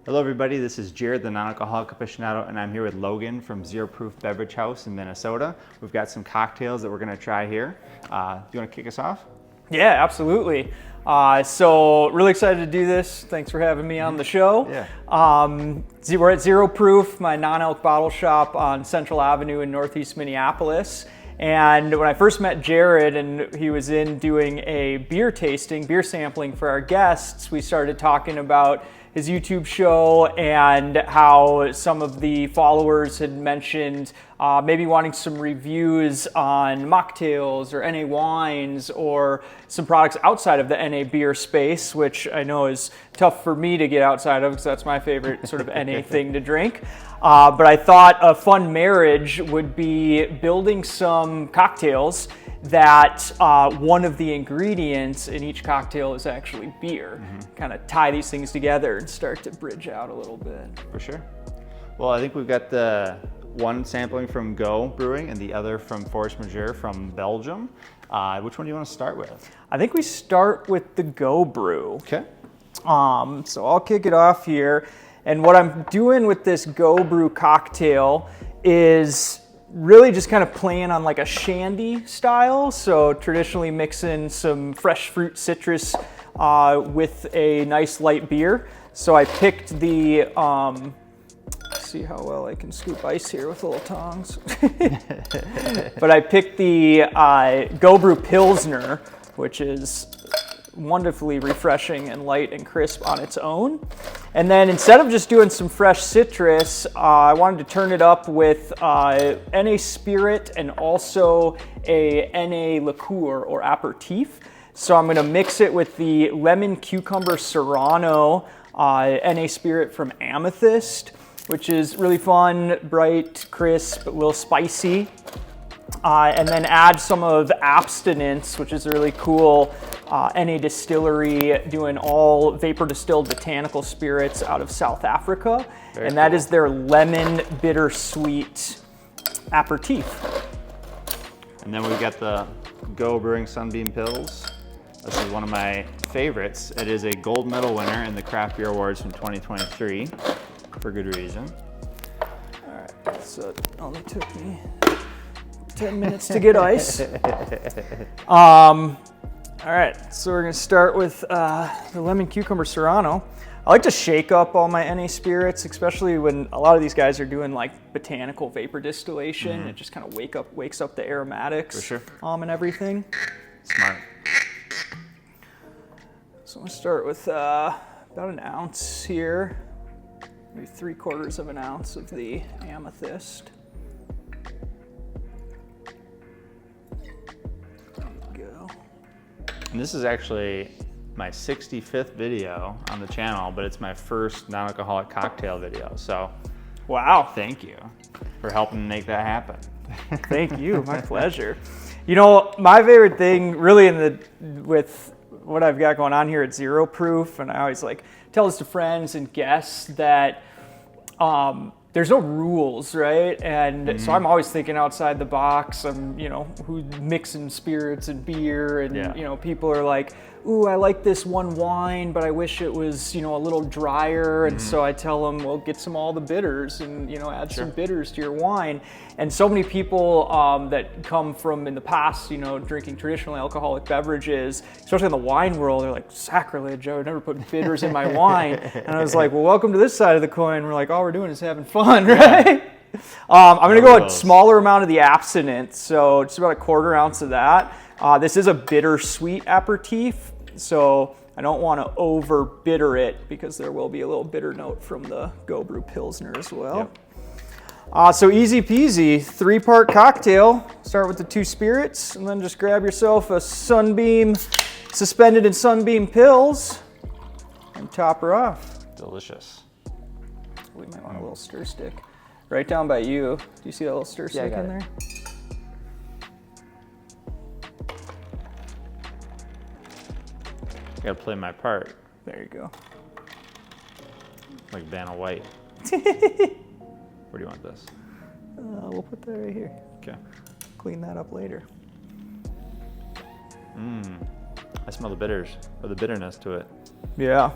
Hello everybody, this is Jared, the non-alcoholic aficionado, and I'm here with Logan from Zero Proof Beverage House in Minnesota. We've got some cocktails that we're gonna try here. Do you wanna kick us off? Yeah, absolutely. So really excited to do this. Thanks for having me on the show. Yeah. We're at Zero Proof, my non-alc bottle shop on Central Avenue in Northeast Minneapolis. And when I first met Jared and he was in doing a beer tasting, beer sampling for our guests, we started talking about his YouTube show and how some of the followers had mentioned maybe wanting some reviews on mocktails or NA wines or some products outside of the NA beer space, which I know is tough for me to get outside of because that's my favorite sort of NA thing to drink. But I thought a fun marriage would be building some cocktails that one of the ingredients in each cocktail is actually beer. Kind of tie these things together and start to bridge out a little bit. For sure. Well, I think we've got the one sampling from Go Brewing and the other from Force Majeure from Belgium. Which one do you want to start with? I think we start with the Go Brew. Okay. So I'll kick it off here. And what I'm doing with this Go Brew cocktail is really just kind of playing on like a shandy style. So traditionally mixing some fresh fruit citrus with a nice light beer. So I picked the, see how well I can scoop ice here with little tongs. But I picked the Go Brew Pilsner, which is wonderfully refreshing and light and crisp on its own. And then instead of just doing some fresh citrus, I wanted to turn it up with NA Spirit and also a NA liqueur or aperitif. So I'm gonna mix it with the lemon cucumber serrano NA Spirit from Amethyst, which is really fun, bright, crisp, a little spicy. And then add some of Abstinence, which is a really cool NA distillery doing all vapor distilled botanical spirits out of South Africa. And that is their lemon bittersweet aperitif. And then we've got the Go Brewing Sunbeam Pils. This is one of my favorites. It is a gold medal winner in the Craft Beer Awards from 2023, for good reason. All right, so it only took me 10 minutes to get ice. All right, so we're gonna start with the lemon cucumber serrano. I like to shake up all my NA spirits, especially when a lot of these guys are doing like botanical vapor distillation. It just kind of wakes up the aromatics. For sure. And everything. Smart. So I'm gonna start with about an ounce here, maybe 3/4 of an ounce of the Amethyst. And this is actually my 65th video on the channel, but it's my first non-alcoholic cocktail video. So, wow, thank you for helping make that happen. Thank you, my pleasure. You know, my favorite thing really with what I've got going on here at Zero Proof, and I always like tell this to friends and guests that there's no rules, right? And so I'm always thinking outside the box. I'm, who's mixing spirits and beer, and people are like, "Ooh, I like this one wine, but I wish it was, a little drier." And so I tell them, "Well, get all the bitters, and add some bitters to your wine." And so many people that come from in the past, drinking traditional alcoholic beverages, especially in the wine world, they're like, "Sacrilege! I would never put bitters in my wine." And I was like, "Well, welcome to this side of the coin." We're like, all we're doing is having fun, right? I'm gonna go a smaller amount of the Abstinence, so just about 1/4 ounce of that. This is a bittersweet aperitif, so I don't want to over bitter it because there will be a little bitter note from the Go Brew Pilsner as well. So easy peasy, 3-part cocktail. Start with the 2 spirits and then just grab yourself a Sunbeam, suspended in Sunbeam Pils, and top her off. Delicious. We might want a little stir stick. Right down by you. Do you see that little stir stick in there? Gotta play my part. There you go. Like Vanna White. Where do you want this? We'll put that right here. Okay. Clean that up later. I smell the bitters, or the bitterness to it. Yeah.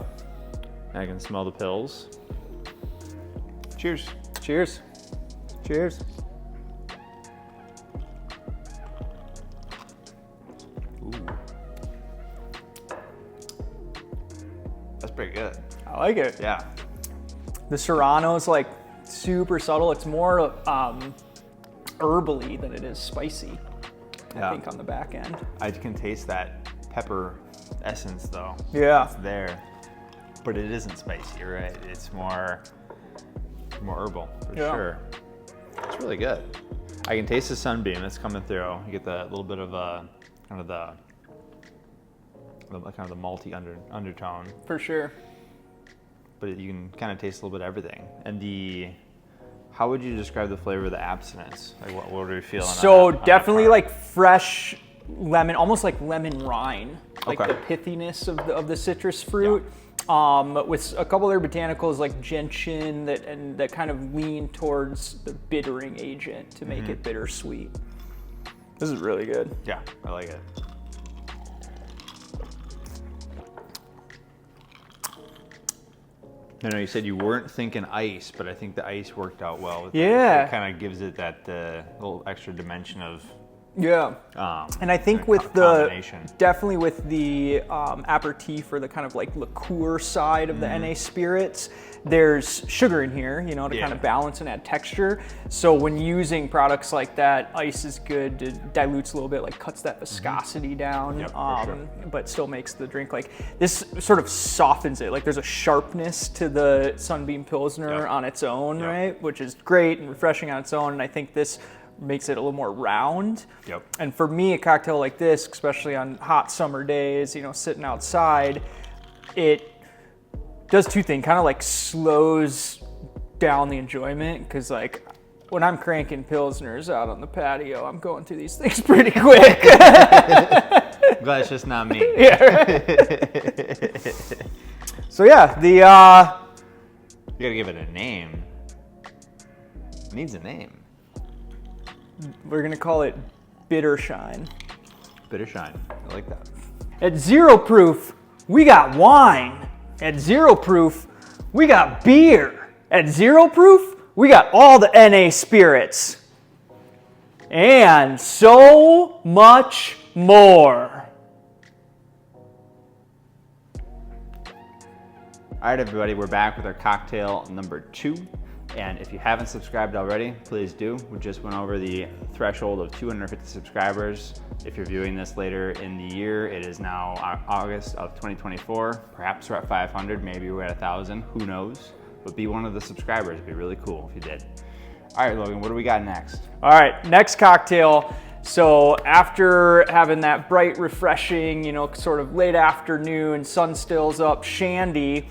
I can smell the pills. Cheers. Cheers. Cheers. Ooh. That's pretty good. I like it. Yeah. The Serrano's like super subtle. It's more herbally than it is spicy, I think, on the back end. I can taste that pepper essence though. Yeah. It's there. But it isn't spicy, you're right? It's more herbal, for sure. It's really good. I can taste the sunbeam that's coming through. You get that little bit of kind of the malty undertone. For sure. But you can kind of taste a little bit of everything. And how would you describe the flavor of the absinthe? Like what are you feeling? So definitely like fresh lemon, almost like lemon rind, like the pithiness of the citrus fruit. With a couple other botanicals like gentian that kind of lean towards the bittering agent to make it bittersweet. This is really good. Yeah, I like it. I know you said you weren't thinking ice, but I think the ice worked out well. With it kind of gives it that little extra dimension of. Yeah, and I think with definitely with the aperitif or the kind of like liqueur side of the NA spirits, there's sugar in here, you know, to kind of balance and add texture. So when using products like that, ice is good. It dilutes a little bit, like cuts that viscosity down, but still makes the drink like this sort of softens it. Like there's a sharpness to the Sunbeam Pilsner on its own, right? Which is great and refreshing on its own. And I think this makes it a little more round. And for me, a cocktail like this, especially on hot summer days, you know, sitting outside, it does two things, kind of like slows down the enjoyment, because like when I'm cranking Pilsners out on the patio, I'm going through these things pretty quick. I'm glad it's just not me. So yeah, you gotta give it a name. It needs a name. We're gonna call it Bitter Shine. Bitter Shine, I like that. At Zero Proof, we got wine. At Zero Proof, we got beer. At Zero Proof, we got all the NA spirits. And so much more. All right, everybody, we're back with our cocktail number 2. And if you haven't subscribed already, please do. We just went over the threshold of 250 subscribers. If you're viewing this later in the year, it is now August of 2024. Perhaps we're at 500, maybe we're at 1,000, who knows? But be one of the subscribers, it'd be really cool if you did. All right, Logan, what do we got next? All right, next cocktail. So after having that bright, refreshing, you know, sort of late afternoon, sun still's up, Shandy,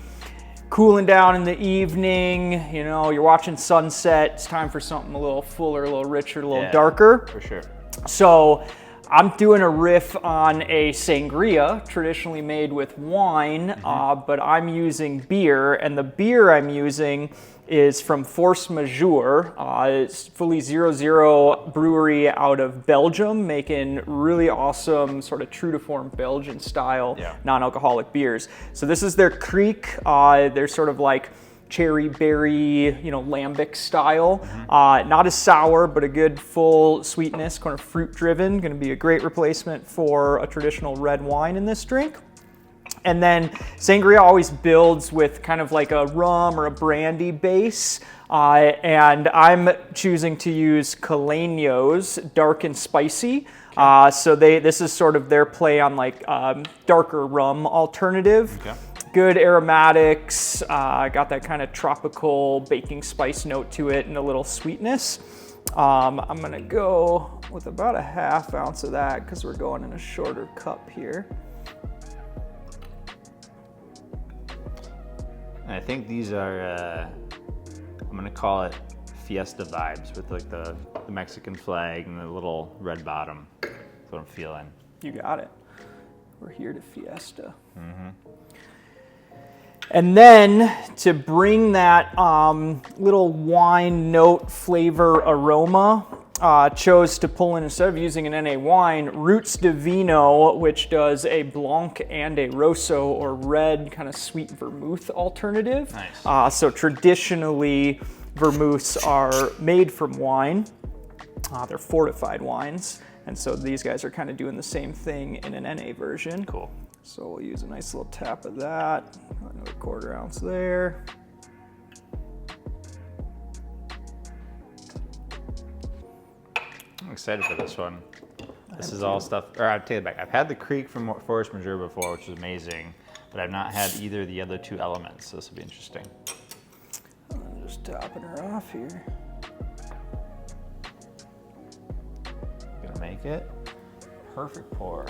cooling down in the evening, you know, you're watching sunset, it's time for something a little fuller, a little richer, a little darker. For sure. So I'm doing a riff on a sangria, traditionally made with wine, but I'm using beer, and the beer I'm using is from Force Majeure. It's fully 0-0 brewery out of Belgium, making really awesome sort of true to form Belgian style non-alcoholic beers. So this is their Kriek. They're sort of like cherry berry, you know, lambic style. Not as sour, but a good full sweetness, kind of fruit driven. Going to be a great replacement for a traditional red wine in this drink. And then sangria always builds with kind of like a rum or a brandy base. And I'm choosing to use Caleños, dark and spicy. So this is sort of their play on like darker rum alternative. Good aromatics, got that kind of tropical baking spice note to it and a little sweetness. I'm gonna go with about a ½ ounce of that because we're going in a shorter cup here. I think these are, I'm gonna call it fiesta vibes with like the Mexican flag and the little red bottom. That's what I'm feeling. You got it. We're here to fiesta. And then to bring that little wine note flavor aroma, chose to pull in, instead of using an NA wine, Roots de Vino, which does a Blanc and a Rosso or red kind of sweet vermouth alternative. Nice. So traditionally, vermouths are made from wine. They're fortified wines. And so these guys are kind of doing the same thing in an NA version. Cool. So we'll use a nice little tap of that. Another 1/4 ounce there. I'm excited for this one. This is all stuff, or I'll take it back. I've had the Creek from Force Majeure before, which is amazing, but I've not had either of the other 2 elements, so this will be interesting. I'm just topping her off here. Gonna make it perfect pour.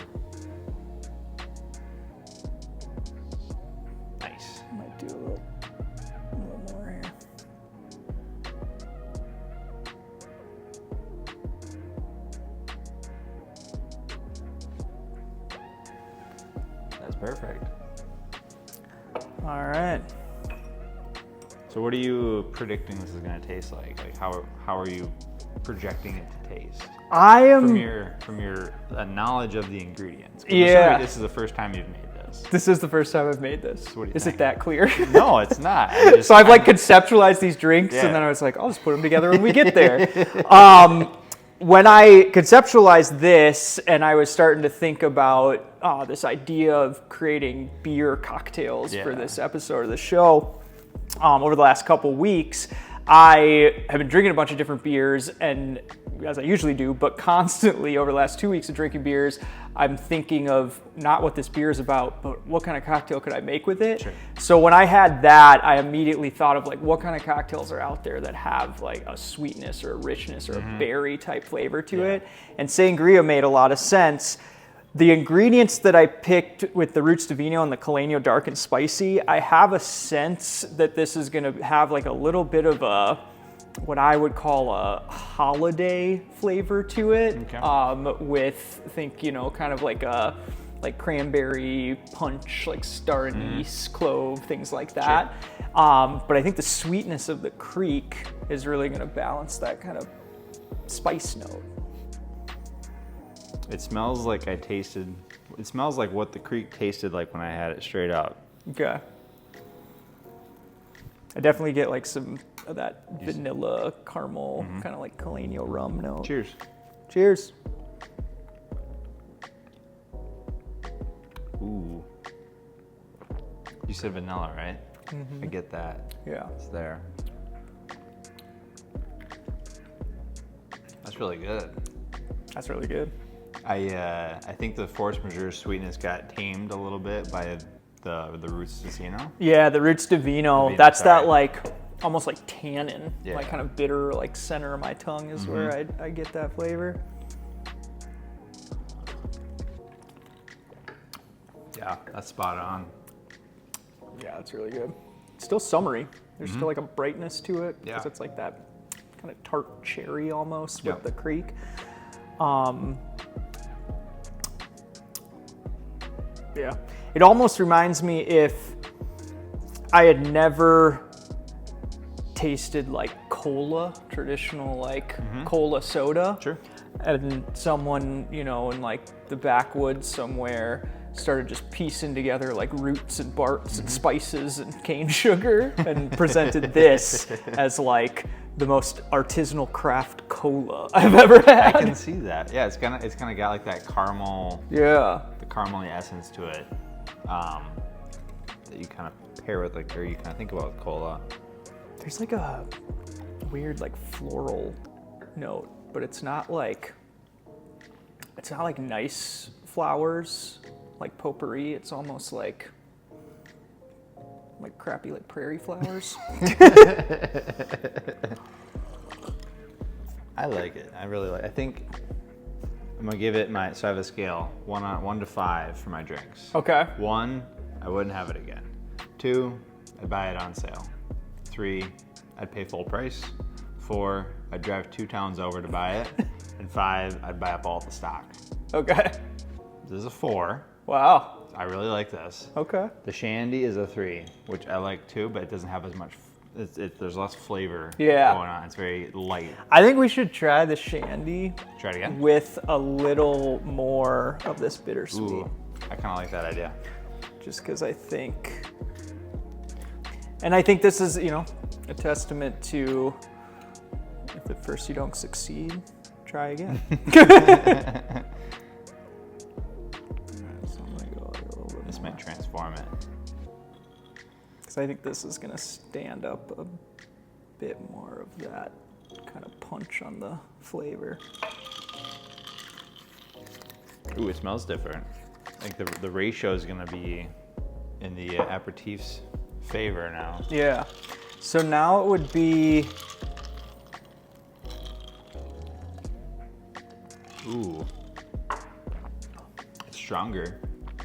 Nice. Might do a little more here. That's perfect. All right. So what are you predicting this is gonna taste like? Like how are you projecting it to taste? I am. From your knowledge of the ingredients. 'Cause Yeah. this is the first time you've made this. This is the first time I've made this. So what do you is think? it that clear? No, it's not. So I've like conceptualized these drinks, Yeah. and then I was like, I'll just put them together when we get there. When I conceptualized this, and I was starting to think about this idea of creating beer cocktails for Yeah. this episode of the show, over the last couple weeks, I have been drinking a bunch of different beers, and as I usually do, but constantly over the last 2 weeks of drinking beers, I'm thinking of not what this beer is about, but what kind of cocktail could I make with it? Sure. So when I had that, I immediately thought of like, what kind of cocktails are out there that have like a sweetness or a richness or a berry type flavor to it? And sangria made a lot of sense. The ingredients that I picked with the Roots Divino and the Coleño Dark and Spicy, I have a sense that this is gonna have like a little bit of a, what I would call a holiday flavor to it. Okay. With, think, you know, kind of like a, like cranberry punch, like star anise, clove, things like that. But I think the sweetness of the Creek is really gonna balance that kind of spice note. It smells like it smells like what the Creek tasted like when I had it straight up. Okay. I definitely get like some of that vanilla caramel, kind of like Coleño rum note. Cheers. Cheers. Ooh. You said vanilla, right? I get that. Yeah. It's there. That's really good. That's really good. I think the Force Majeure sweetness got tamed a little bit by the Roots Divino. Yeah, the Roots Divino. Divino, That's sorry. that like almost like tannin, Yeah. like kind of bitter, like center of my tongue is where I get that flavor. Yeah, that's spot on. Yeah, it's really good. It's still summery. There's still like a brightness to it. Yeah. Because it's like that kind of tart cherry almost with Yep. the Creek. Yeah. It almost reminds me if I had never tasted like cola, traditional like cola soda. Sure. And someone, you know, in like the backwoods somewhere started just piecing together like roots and barks and spices and cane sugar and presented this as like the most artisanal craft cola I've ever had. I can see that. Yeah, it's kind of got like that caramel, Yeah. the caramely essence to it, that you kind of pair with like, or you kind of think about with cola. There's like a weird like floral note, but it's not like nice flowers like potpourri. It's almost like crappy like prairie flowers. I like it. I really like. I think I'm gonna give it so I have a scale 1 to 5 for my drinks. Okay. 1, I wouldn't have it again. 2, I'd buy it on sale. 3, I'd pay full price. 4, I'd drive 2 towns over to buy it. And 5, I'd buy up all the stock. Okay. This is a 4. Wow. I really like this. Okay. The Shandy is a 3, which I like too, but it doesn't have as much. There's less flavor Yeah. going on. It's very light. I think we should try the Shandy Try it again. with a little more of this bittersweet. Ooh, I kind of like that idea. Just because I think this is, you know, a testament to if at first you don't succeed, try again. This might transform it. Because I think this is going to stand up a bit more of that kind of punch on the flavor. Ooh, it smells different. I think the ratio is going to be in the aperitif's favor now. Yeah. So now it would be... Ooh. It's stronger.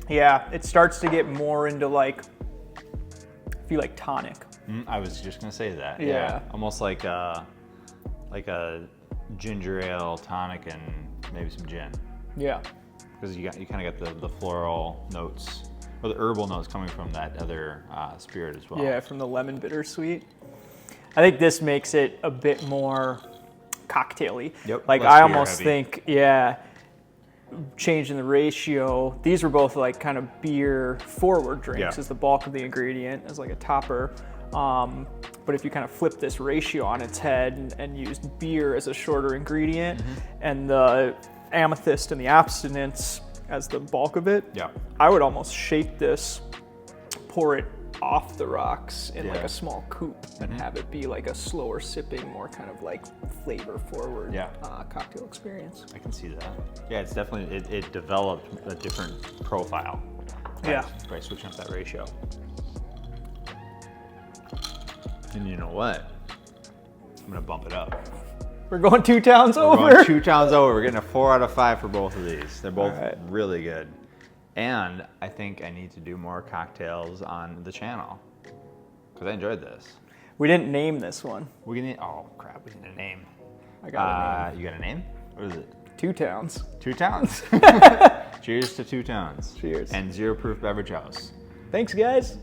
Yeah, it starts to get more into like, I feel like tonic. I was just gonna say that. Yeah. Almost like a ginger ale tonic and maybe some gin. Yeah. Because you kind of got the floral notes or the herbal notes coming from that other spirit as well. Yeah, from the lemon bittersweet. I think this makes it a bit more cocktaily. Yep. Like less I beer almost heavy. think, yeah, changing the ratio. These were both like kind of beer forward drinks Yeah. as the bulk of the ingredient as like a topper. But if you kind of flip this ratio on its head and used beer as a shorter ingredient and the amethyst and the abstinence as the bulk of it, Yeah. I would almost shape this, pour it off the rocks in like Yeah. a small coupe and have it be like a slower sipping, more kind of like flavor forward cocktail experience. I can see that. Yeah, it's definitely, it developed a different profile. Yeah. By switching up that ratio. And you know what? I'm gonna bump it up. We're going 2 towns We're over. going 2 towns over. We're getting a 4 out of 5 for both of these. They're both All right. really good. And I think I need to do more cocktails on the channel because I enjoyed this. We didn't name this one. We need, oh crap, we need a name. I got a name. You got a name? What is it? 2 towns. 2 Towns. Cheers to 2 Towns. Cheers. And Zero Proof Beverage House. Thanks, guys.